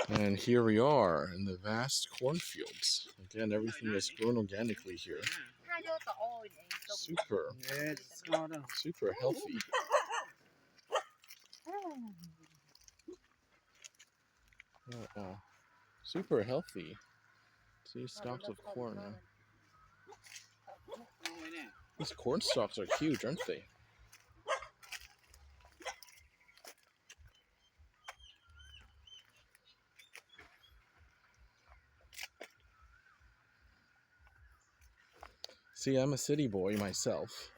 And here we are in the vast cornfields. Again, everything is grown organically here. Super healthy. Oh, super healthy. See, stalks of corn. These corn stalks are huge, aren't they? See, I'm a city boy myself,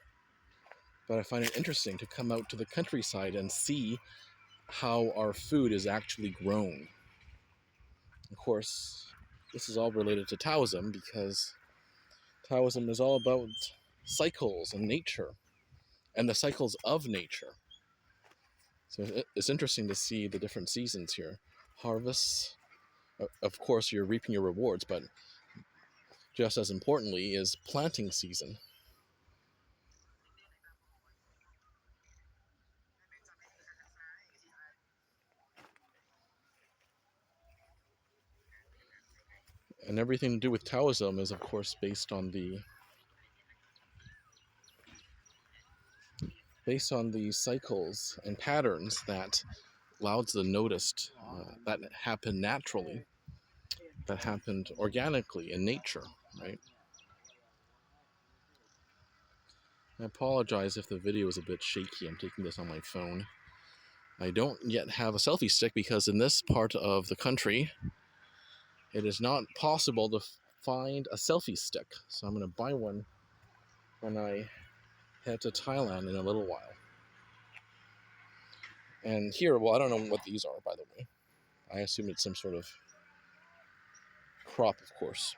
but I find it interesting to come out to the countryside and see how our food is actually grown. Of course, this is all related to Taoism because Taoism is all about cycles and nature and the cycles of nature. So it's interesting to see the different seasons here. Harvests, of course, you're reaping your rewards, but just as importantly is planting season. And everything to do with Taoism is, of course, based on the cycles and patterns that Lao Tzu noticed that happen naturally, that happened organically in nature, right? I apologize if the video is a bit shaky. I'm taking this on my phone. I don't yet have a selfie stick because in this part of the country, it is not possible to find a selfie stick. So I'm going to buy one when I head to Thailand in a little while. And here, well, I don't know what these are, by the way. I assume it's some sort of crop, of course.